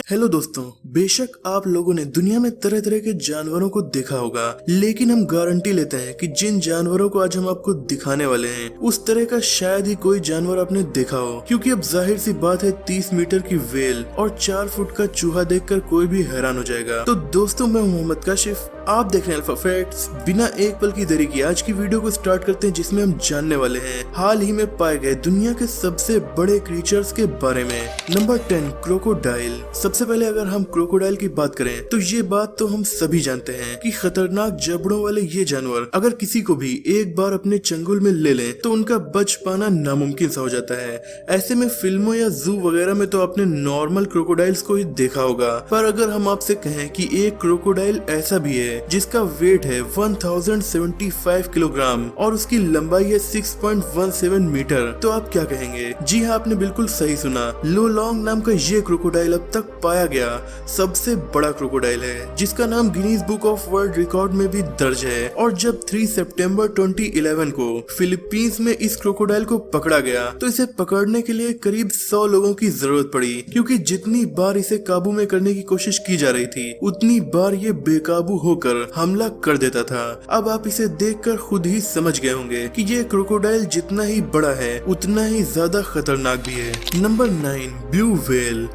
Hello दोस्तों, बेशक आप लोगों ने दुनिया में तरह तरह के जानवरों को देखा होगा, लेकिन हम गारंटी लेते हैं कि जिन जानवरों को आज हम आपको दिखाने वाले हैं उस तरह का शायद ही कोई जानवर आपने देखा हो। क्योंकि अब जाहिर सी बात है, 30 मीटर की वेल और 4 फुट का चूहा देखकर कोई भी हैरान हो जाएगा। तो दोस्तों, मैं मोहम्मद काशिफ, आप देख रहे हैं अल्फा फैक्ट्स। बिना एक पल की देरी की आज की वीडियो को स्टार्ट करते हैं, जिसमें हम जानने वाले हैं हाल ही में पाए गए दुनिया के सबसे बड़े क्रीचर्स के बारे में। Number 10, crocodile. सबसे पहले अगर हम क्रोकोडाइल की बात करें तो ये बात तो हम सभी जानते हैं कि खतरनाक जबड़ों वाले ये जानवर अगर किसी को भी एक बार अपने चंगुल में ले लें तो उनका बच पाना नामुमकिन सा हो जाता है। ऐसे में फिल्मों या जू वगैरह में तो आपने नॉर्मल क्रोकोडाइल्स को ही देखा होगा, पर अगर हम आपसे कहें कि एक क्रोकोडाइल ऐसा भी है जिसका वेट है 1075 किलोग्राम और उसकी लंबाई है 6.17 मीटर, तो आप क्या कहेंगे? जी हाँ, आपने बिल्कुल सही सुना। लोलोंग नाम का ये क्रोकोडाइल अब तक पाया गया सबसे बड़ा क्रोकोडाइल है, जिसका नाम Guinness book of world record में भी दर्ज है। और जब 3 सितंबर 2011 को फिलीपींस में इस क्रोकोडाइल को पकड़ा गया तो इसे पकड़ने के लिए करीब 100 लोगों की जरूरत पड़ी, क्योंकि जितनी बार इसे काबू में करने की कोशिश की जा रही थी उतनी बार ये बेकाबू होकर हमला कर देता था। अब आप इसे देखकर खुद ही समझ गए होंगे कि ये क्रोकोडाइल जितना ही बड़ा है उतना ही ज्यादा खतरनाक भी है। Number 9, blue whale.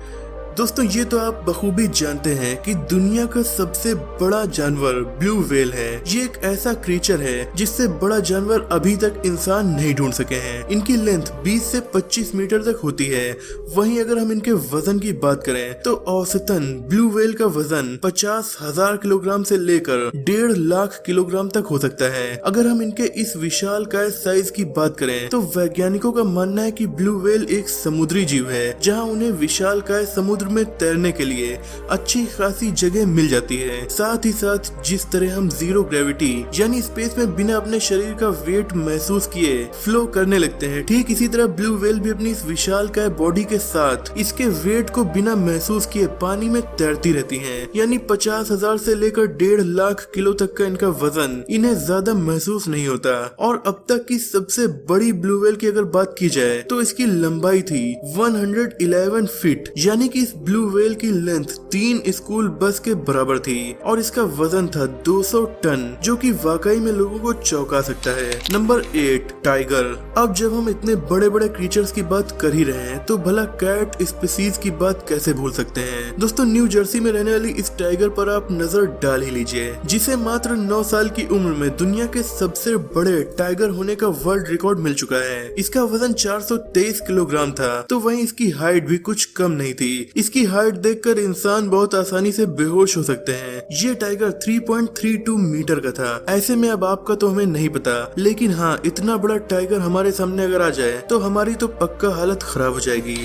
दोस्तों, ये तो आप बखूबी जानते हैं कि दुनिया का सबसे बड़ा जानवर ब्लू व्हेल है। ये एक ऐसा क्रीचर है जिससे बड़ा जानवर अभी तक इंसान नहीं ढूंढ सके हैं। इनकी लेंथ 20 से 25 मीटर तक होती है। वहीं अगर हम इनके वजन की बात करें तो औसतन ब्लू व्हेल का वजन 50,000 किलोग्राम से लेकर 1.5 लाख किलोग्राम तक हो सकता है। अगर हम इनके इस विशालकाय साइज की बात करें तो वैज्ञानिकों का मानना है कि ब्लू व्हेल एक समुद्री जीव है, जहां उन्हें विशालकाय समुद्र में तैरने के लिए अच्छी खासी जगह मिल जाती है। साथ ही साथ जिस तरह हम जीरो ग्रेविटी यानी स्पेस में बिना अपने शरीर का वेट महसूस किए फ्लो करने लगते हैं, ठीक इसी तरह ब्लू व्हेल भी अपनी इस विशालकाय बॉडी के साथ इसके वेट को बिना महसूस किए पानी में तैरती रहती हैं। यानी 50,000 से लेकर 1.5 लाख किलो तक का इनका वजन इन्हें ज्यादा महसूस नहीं होता। और अब तक की सबसे बड़ी ब्लू व्हेल की अगर बात की जाए तो इसकी लंबाई थी 111 फीट, यानी कि इस ब्लू व्हेल की लेंथ 3 स्कूल बस के बराबर थी और इसका वजन था 200 टन, जो कि वाकई में लोगों को चौंका सकता है। Number 8, tiger. अब जब हम इतने बड़े बड़े क्रीचर्स की बात कर ही रहे हैं तो भला कैट स्पीसीज की बात कैसे भूल सकते हैं? दोस्तों, न्यू जर्सी में रहने वाली इस टाइगर पर आप नजर डाल ही लीजिए, जिसे मात्र 9 साल की उम्र में दुनिया के सबसे बड़े टाइगर होने का वर्ल्ड रिकॉर्ड मिल चुका है। इसका वजन 423 किलोग्राम था, तो वहीं इसकी हाइट भी कुछ कम नहीं थी। इसकी हाइट देखकर इंसान बहुत आसानी से बेहोश हो सकते हैं। ये टाइगर 3.32 मीटर का था। ऐसे में अब आपका तो हमें नहीं पता, लेकिन हाँ, इतना बड़ा टाइगर हमारे सामने अगर आ जाए तो हमारी तो पक्का हालत खराब हो जाएगी।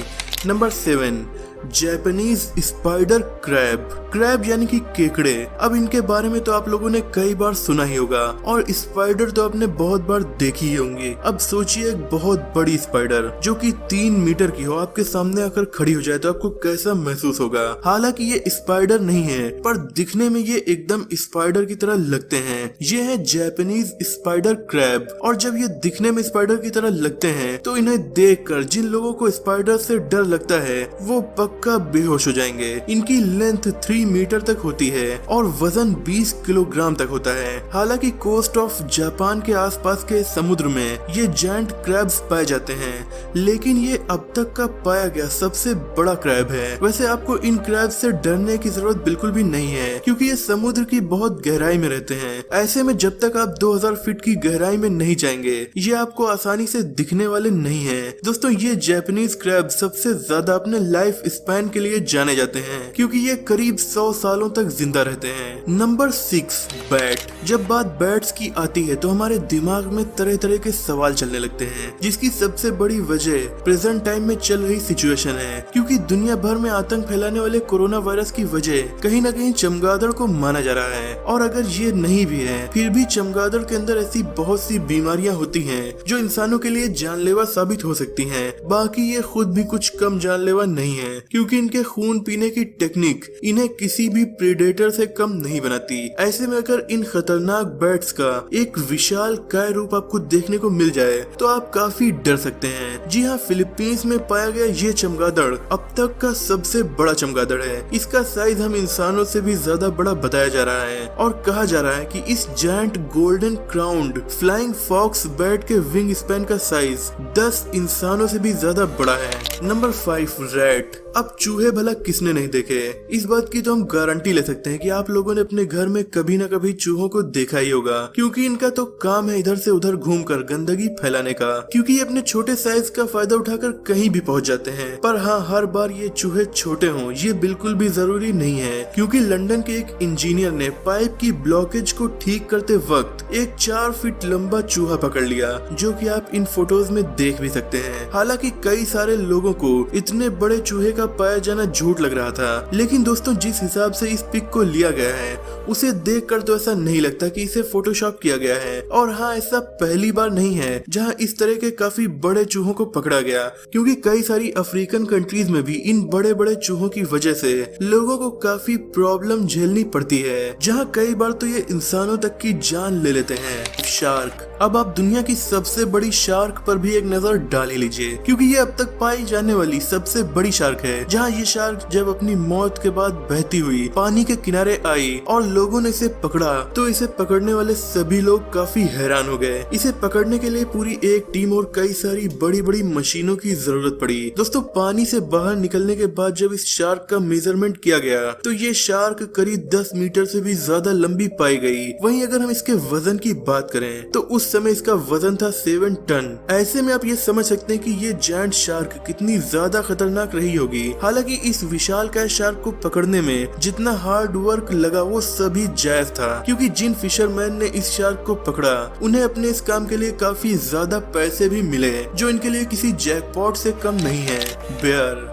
Number 7, Japanese spider crab. Crab यानी कि केकड़े। अब इनके बारे में तो आप लोगों ने कई बार सुना ही होगा और स्पाइडर तो आपने बहुत बार देखी ही होंगी। अब सोचिए, एक बहुत बड़ी स्पाइडर जो कि 3 मीटर की हो आपके सामने आकर खड़ी हो जाए तो आपको कैसा महसूस होगा? हालांकि ये स्पाइडर नहीं है, पर दिखने में ये एकदम स्पाइडर की तरह लगते हैं। ये है जापानीज स्पाइडर क्रैब। और जब ये दिखने में स्पाइडर की तरह लगते हैं तो इन्हें देखकर जिन लोगों को स्पाइडर से डर लगता है वो पक्का बेहोश हो जाएंगे। इनकी लेंथ 3 मीटर तक होती है और वजन 20 किलोग्राम तक होता है। हालांकि कोस्ट ऑफ जापान के आसपास के समुद्र में ये जायंट क्रैब्स पाए जाते हैं, लेकिन ये अब तक का पाया गया सबसे बड़ा क्रैब है। वैसे आपको इन क्रैब से डरने की जरूरत बिल्कुल भी नहीं है, क्योंकि ये समुद्र की बहुत गहराई में रहते हैं। ऐसे में जब तक आप 2000 फीट की गहराई में नहीं जाएंगे ये आपको आसानी से दिखने वाले नहीं है। दोस्तों, ये जापानीज क्रैब सबसे ज्यादा अपने लाइफ स्पैन के लिए जाने जाते हैं, क्योंकि ये करीब 100 सालों तक जिंदा रहते हैं। Number 6, bat. जब बात बैट्स की आती है तो हमारे दिमाग में तरह तरह के सवाल चलने लगते हैं, जिसकी सबसे बड़ी वजह प्रेजेंट टाइम में चल रही सिचुएशन है। क्योंकि दुनिया भर में आतंक फैलाने वाले कोरोना वायरस की वजह कहीं न कहीं चमगादड़ को माना जा रहा है। और अगर ये नहीं भी है, फिर भी चमगादड़ के अंदर ऐसी बहुत सी बीमारियां होती हैं जो इंसानों के लिए जानलेवा साबित हो सकती हैं। बाकी ये खुद भी कुछ कम जानलेवा नहीं है, क्योंकि इनके खून पीने की टेक्निक इन्हें किसी भी प्रेडेटर से कम नहीं बनाती। ऐसे में अगर इन खतरनाक खतरनाक बैट्स का एक विशाल काय रूप आपको देखने को मिल जाए तो आप काफी डर सकते हैं। जी हाँ, फिलीपींस में पाया गया ये चमगादड़ अब तक का सबसे बड़ा चमगादड़ है। इसका साइज हम इंसानों से भी ज्यादा बड़ा बताया जा रहा है और कहा जा रहा है कि इस giant golden crowned flying fox bat के विंग स्पैन का साइज 10 इंसानों से भी ज्यादा बड़ा है। Number 5, rat. अब चूहे भला किसने नहीं देखे, इस बात की तो हम गारंटी ले सकते हैं कि आप लोगों ने अपने घर में कभी न कभी चूहों को देखा ही होगा, क्योंकि इनका तो काम है इधर से उधर घूमकर गंदगी फैलाने का, क्योंकि ये अपने छोटे साइज का फायदा उठाकर कहीं भी पहुंच जाते हैं। पर हाँ, हर बार ये चूहे छोटे हों ये बिल्कुल भी जरूरी नहीं है, क्योंकि लंदन के एक इंजीनियर ने पाइप की ब्लॉकेज को ठीक करते वक्त एक 4 फीट लंबा चूहा पकड़ लिया, जो कि आप इन फोटोज में देख भी सकते हैं। हालांकि कई सारे लोगों को इतने बड़े चूहे का पाया जाना झूठ लग रहा था, लेकिन दोस्तों जिस हिसाब से इस पिक को लिया गया है उसे देखकर तो ऐसा नहीं लगता कि इसे फोटोशॉप किया गया है। और हाँ, ऐसा पहली बार नहीं है जहां इस तरह के काफी बड़े चूहों को पकड़ा गया, क्योंकि कई सारी अफ्रीकन कंट्रीज में भी इन बड़े बड़े चूहों की वजह से लोगों को काफी प्रॉब्लम झेलनी पड़ती है, जहां कई बार तो ये इंसानों तक की जान ले लेते हैं। शार्क। अब आप दुनिया की सबसे बड़ी शार्क पर भी एक नजर डाल ही लीजिए, क्योंकि ये अब तक पाई जाने वाली सबसे बड़ी शार्क है। जहां ये शार्क जब अपनी मौत के बाद बहती हुई पानी के किनारे आई और लोगों ने इसे पकड़ा तो इसे पकड़ने वाले सभी लोग काफी हैरान हो गए। इसे पकड़ने के लिए पूरी एक टीम और कई सारी बड़ी बड़ी मशीनों की जरूरत पड़ी। दोस्तों, पानी से बाहर निकलने के बाद जब इस शार्क का मेजरमेंट किया गया तो ये शार्क करीब 10 मीटर से भी ज्यादा लंबी पाई गई। वहीं अगर हम इसके वजन की बात करें तो उस समय इसका वजन था 7 टन। ऐसे में आप ये समझ सकते हैं कि ये जायंट शार्क कितनी ज्यादा खतरनाक रही होगी। हालांकि इस विशालकाय शार्क को पकड़ने में जितना हार्ड वर्क लगा वो सभी जायज था, क्योंकि जिन फिशरमैन ने इस शार्क को पकड़ा उन्हें अपने इस काम के लिए काफी ज्यादा पैसे भी मिले, जो इनके लिए किसी जैकपॉट से कम नहीं है। बेयर।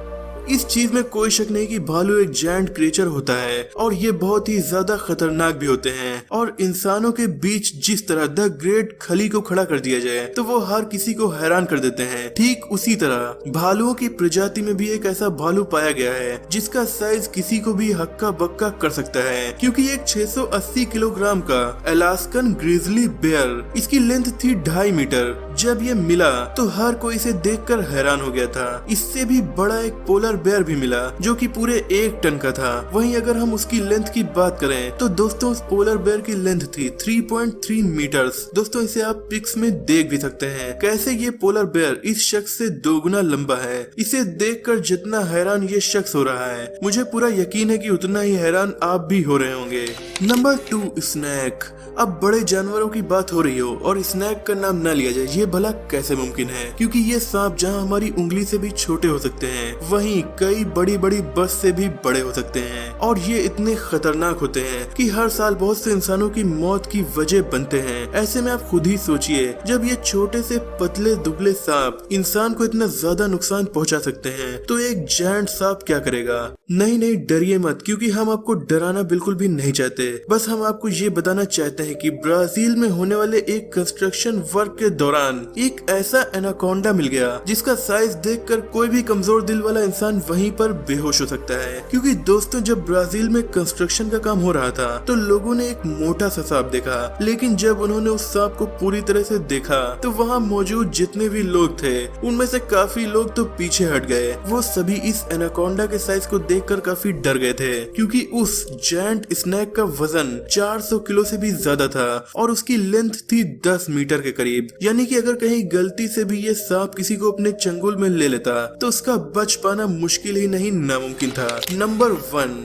इस चीज में कोई शक नहीं कि भालू एक जायंट क्रिएचर होता है और ये बहुत ही ज्यादा खतरनाक भी होते हैं। और इंसानों के बीच जिस तरह द ग्रेट खली को खड़ा कर दिया जाए तो वो हर किसी को हैरान कर देते हैं, ठीक उसी तरह भालुओं की प्रजाति में भी एक ऐसा भालू पाया गया है जिसका साइज किसी को भी हक्का बक्का कर सकता है, क्योंकि एक 680 किलोग्राम का अलास्कन ग्रिजली बेयर, इसकी लेंथ थी 2.5 मीटर। जब ये मिला तो हर कोई इसे देखकर हैरान हो गया था। इससे भी बड़ा एक पोलर बेयर भी मिला जो कि पूरे 1 टन का था। वहीं अगर हम उसकी लेंथ की बात करें तो दोस्तों उस पोलर बेयर की लेंथ थी 3.3 मीटर्स। दोस्तों, इसे आप पिक्स में देख भी सकते हैं कैसे ये पोलर बेयर इस शख्स से 2 गुना लंबा है। इसे देखकर जितना हैरान ये शख्स हो रहा है, मुझे पूरा यकीन है कि उतना ही हैरान आप भी हो रहे होंगे। Number 2, snake. अब बड़े जानवरों की बात हो रही हो और स्नैक का नाम न लिया जाए, ये भला कैसे मुमकिन है? क्योंकि ये सांप जहां हमारी उंगली से भी छोटे हो सकते हैं, वहीं कई बड़ी बड़ी बस से भी बड़े हो सकते हैं। और ये इतने खतरनाक होते हैं कि हर साल बहुत से इंसानों की मौत की वजह बनते हैं। ऐसे में आप खुद ही सोचिए, जब ये छोटे से पतले दुबले सांप इंसान को इतना ज्यादा नुकसान पहुंचा सकते हैं तो एक जायंट सांप क्या करेगा? नहीं, डरिए मत, क्योंकि हम आपको डराना बिल्कुल भी नहीं चाहते। बस हम आपको ये बताना चाहते हैं कि ब्राजील में होने वाले एक कंस्ट्रक्शन वर्क के दौरान एक ऐसा एनाकोंडा मिल गया जिसका साइज देखकर कोई भी कमजोर दिल वाला इंसान वहीं पर बेहोश हो सकता है। क्योंकि दोस्तों, जब ब्राजील में कंस्ट्रक्शन का काम हो रहा था तो लोगों ने एक मोटा सा सांप देखा, लेकिन जब उन्होंने उस सांप को पूरी तरह से देखा तो वहाँ मौजूद जितने भी लोग थे उनमें से काफी लोग तो पीछे हट गए। वो सभी इस एनाकोंडा के साइज को देखकर काफी डर गए थे, क्योंकि उस जायंट स्नैक का वजन 400 किलो से भी ज्यादा था और उसकी लेंथ थी 10 मीटर के करीब। यानी कि अगर कहीं गलती से भी ये सांप किसी को अपने चंगुल में ले लेता तो उसका बच पाना मुश्किल ही नहीं नामुमकिन था। Number 1,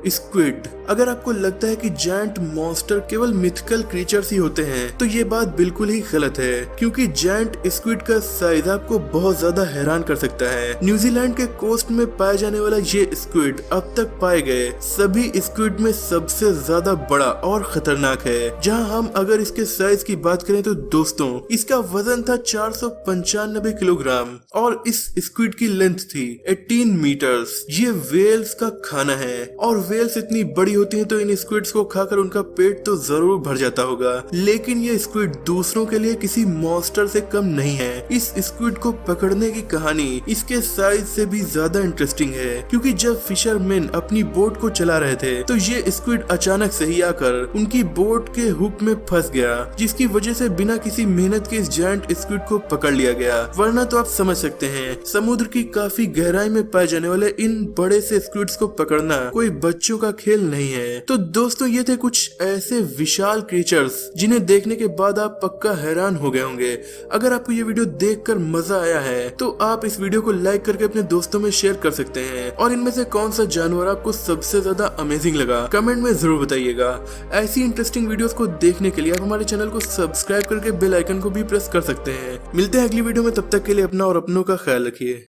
squid. अगर आपको लगता है कि जायंट मॉन्स्टर केवल मिथिकल क्रीचर्स ही होते हैं तो ये बात बिल्कुल ही गलत है, क्योंकि जायंट स्क्विड का साइज आपको बहुत ज्यादा हैरान कर सकता है। न्यूजीलैंड के कोस्ट में पाया जाने वाला ये स्क्विड अब तक पाए गए सभी स्क्विड में सबसे ज्यादा बड़ा और खतरनाक है। जहां हम अगर इसके साइज की बात करें तो दोस्तों इसका वजन था 495 किलोग्राम और इस स्क्विड की लेंथ थी 18 मीटर्स। ये वेल्स का खाना है और वेल्स इतनी बड़ी होती हैं तो इन स्क्विड्स को खाकर उनका पेट तो जरूर भर जाता होगा, लेकिन ये स्क्विड दूसरों के लिए किसी मॉन्स्टर से कम नहीं है। इस स्क्विड को पकड़ने की कहानी इसके साइज से भी ज्यादा इंटरेस्टिंग है, क्योंकि जब फिशरमैन अपनी बोट को चला रहे थे तो ये स्क्विड अचानक से ही आकर उनकी बोट के हुक में फंस गया, जिसकी वजह से बिना किसी मेहनत के इस जायंट स्क्विड को पकड़ लिया गया। वरना तो आप समझ सकते हैं, समुद्र की काफी गहराई में पाए जाने वाले इन बड़े से स्क्विड्स को पकड़ना कोई बच्चों का खेल नहीं है। तो दोस्तों, ये थे कुछ ऐसे विशाल क्रीचर्स जिन्हें देखने के बाद आप पक्का हैरान हो गए होंगे। अगर आपको ये वीडियो देखकर मजा आया है तो आप इस वीडियो को लाइक करके अपने दोस्तों में शेयर कर सकते हैं। और इनमें से कौन सा जानवर आपको सबसे ज्यादा अमेजिंग लगा, कमेंट में जरूर बताइएगा। ऐसी इंटरेस्टिंग वीडियोस को देखने के लिए आप हमारे चैनल को सब्सक्राइब करके बेल आइकन को भी प्रेस कर सकते हैं। मिलते हैं अगली वीडियो में, तब तक के लिए अपना और अपनों का ख्याल रखिए।